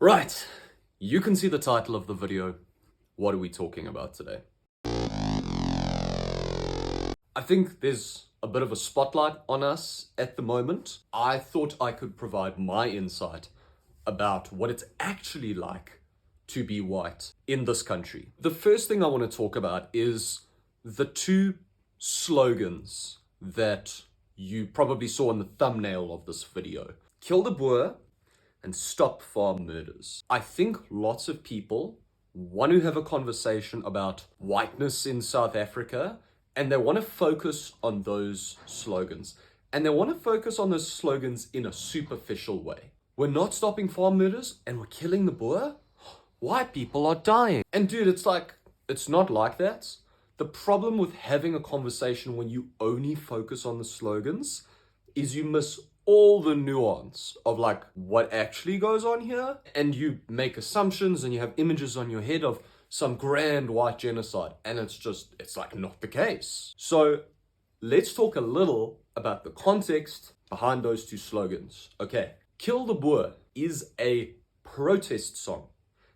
Right, you can see the title of the video. What are we talking about today? I think there's a bit of a spotlight on us at the moment. I thought I could provide my insight about what it's actually like to be white in this country. The first thing I want to talk about is the two slogans that you probably saw in the thumbnail of this video. Kill the Boer and stop farm murders. I think lots of people want to have a conversation about whiteness in South Africa, and they want to focus on those slogans. And they want to focus on those slogans in a superficial way. We're not stopping farm murders and we're killing the Boer. White people are dying. And dude, it's not like that. The problem with having a conversation when you only focus on the slogans is you miss all the nuance of like what actually goes on here, and you make assumptions and you have images on your head of some grand white genocide, and it's like not the case. So let's talk a little about the context behind those two slogans. Okay, Kill the Boer is a protest song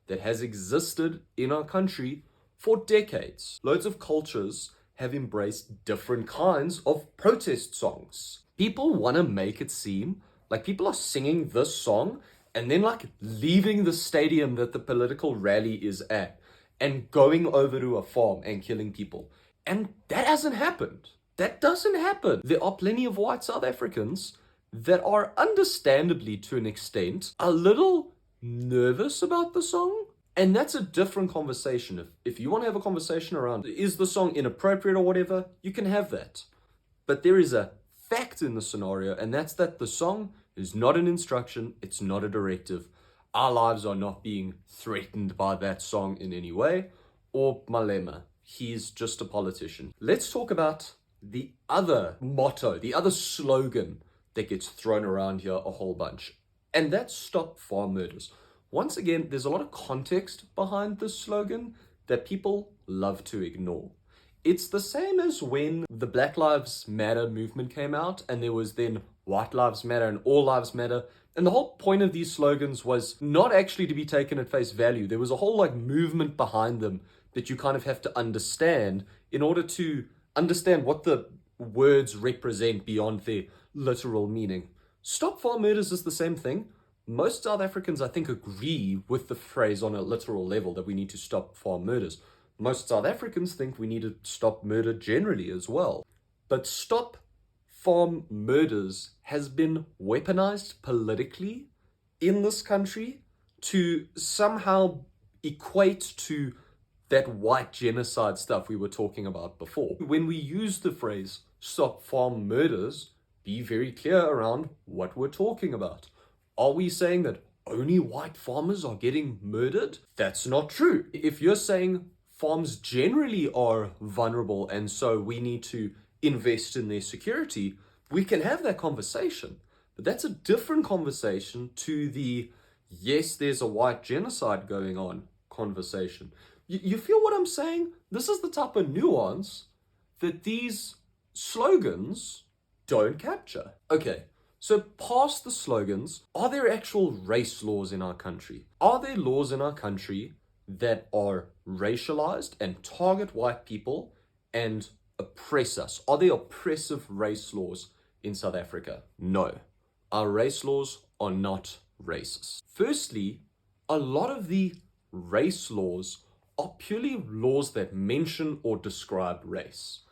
that has existed in our country for decades. Loads of cultures have embraced different kinds of protest songs. People want to make it seem like people are singing this song and then like leaving the stadium that the political rally is at and going over to a farm and killing people. And that hasn't happened. That doesn't happen. There are plenty of white South Africans that are understandably, to an extent, a little nervous about the song. And that's a different conversation. If you want to have a conversation around, is the song inappropriate or whatever, you can have that. But there is a fact in the scenario, and that's that the song is not an instruction, it's not a directive. Our lives are not being threatened by that song in any way, or Malema. He's just a politician. Let's talk about the other motto, the other slogan that gets thrown around here a whole bunch, and that's Stop Farm Murders. Once again, there's a lot of context behind this slogan that people love to ignore. It's the same as when the Black Lives Matter movement came out and there was then White Lives Matter and All Lives Matter. And the whole point of these slogans was not actually to be taken at face value. There was a whole like movement behind them that you kind of have to understand in order to understand what the words represent beyond their literal meaning. Stop Farm Murders is the same thing. Most South Africans, I think, agree with the phrase on a literal level that we need to stop farm murders. Most South Africans think we need to stop murder generally as well. But Stop Farm Murders has been weaponized politically in this country to somehow equate to that white genocide stuff we were talking about before. When we use the phrase Stop Farm Murders, be very clear around what we're talking about. Are we saying that only white farmers are getting murdered? That's not true. If you're saying farms generally are vulnerable and so we need to invest in their security, we can have that conversation. But that's a different conversation to the yes, there's a white genocide going on conversation. You feel what I'm saying? This is the type of nuance that these slogans don't capture. Okay. So past the slogans, are there actual race laws in our country? Are there laws in our country that are racialized and target white people and oppress us? Are there oppressive race laws in South Africa? No. Our race laws are not racist. Firstly, a lot of the race laws are purely laws that mention or describe race.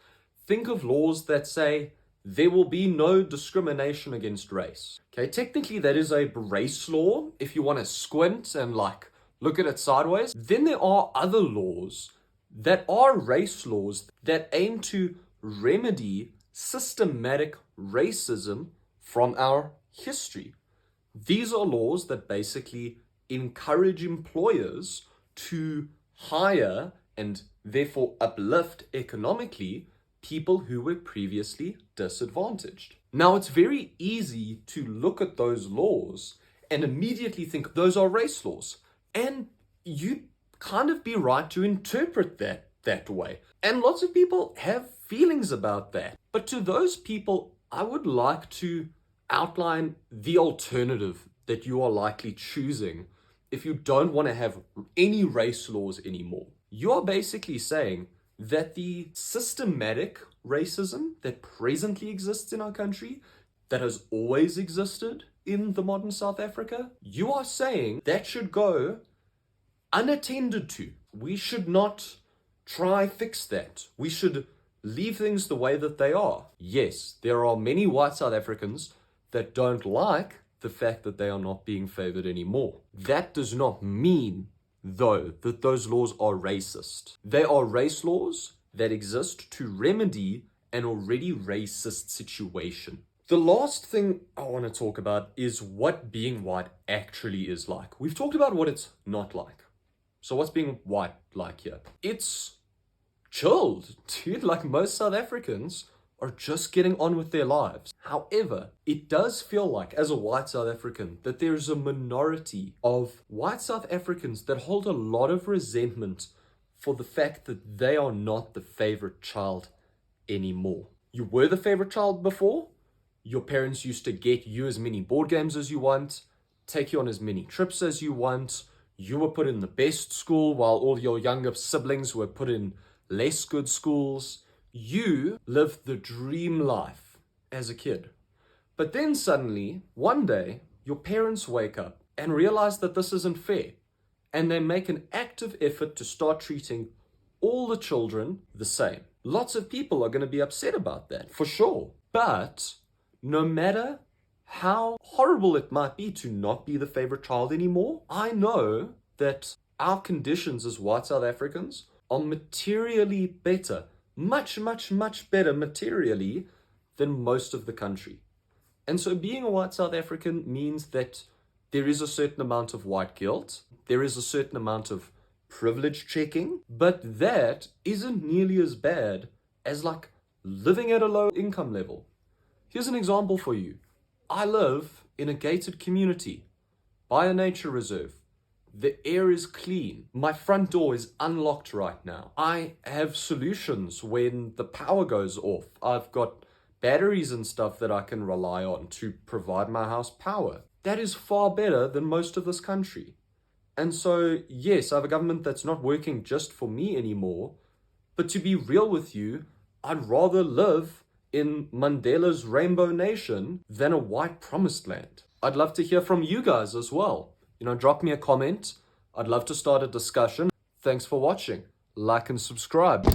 Think of laws that say, there will be no discrimination against race. Okay, technically that is a race law if you want to squint and like look at it sideways. Then there are other laws that are race laws that aim to remedy systematic racism from our history. These are laws that basically encourage employers to hire and therefore uplift economically people who were previously disadvantaged. Now, it's very easy to look at those laws and immediately think those are race laws. And you kind of be right to interpret that way. And lots of people have feelings about that. But to those people, I would like to outline the alternative that you are likely choosing if you don't want to have any race laws anymore, you are basically saying that the systematic racism that presently exists in our country, that has always existed in the modern South Africa, you are saying that should go unattended to. We should not try fix that. We should leave things the way that they are. Yes, there are many white South Africans that don't like the fact that they are not being favored anymore. That does not mean, though, that those laws are racist. They are race laws that exist to remedy an already racist situation. The last thing I want to talk about is what being white actually is like. We've talked about what it's not like. So what's being white like here? It's chilled, dude. Like, most South Africans are just getting on with their lives. However, it does feel like, as a white South African, that there's a minority of white South Africans that hold a lot of resentment for the fact that they are not the favorite child anymore. You were the favorite child before. Your parents used to get you as many board games as you want, take you on as many trips as you want. You were put in the best school while all your younger siblings were put in less good schools. You lived the dream life as a kid. But then suddenly, one day, your parents wake up and realize that this isn't fair. And they make an active effort to start treating all the children the same. Lots of people are going to be upset about that, for sure. But no matter how horrible it might be to not be the favorite child anymore, I know that our conditions as white South Africans are materially better, much, much, much better materially than most of the country. And so being a white South African means that there is a certain amount of white guilt, there is a certain amount of privilege checking, but that isn't nearly as bad as like living at a low income level. Here's an example for you. I live in a gated community by a nature reserve. The air is clean. My front door is unlocked right now. I have solutions when the power goes off. I've got batteries and stuff that I can rely on to provide my house power. That is far better than most of this country. And so, yes, I have a government that's not working just for me anymore. But to be real with you, I'd rather live in Mandela's Rainbow Nation than a white promised land. I'd love to hear from you guys as well. Drop me a comment. I'd love to start a discussion. Thanks for watching. Like and subscribe.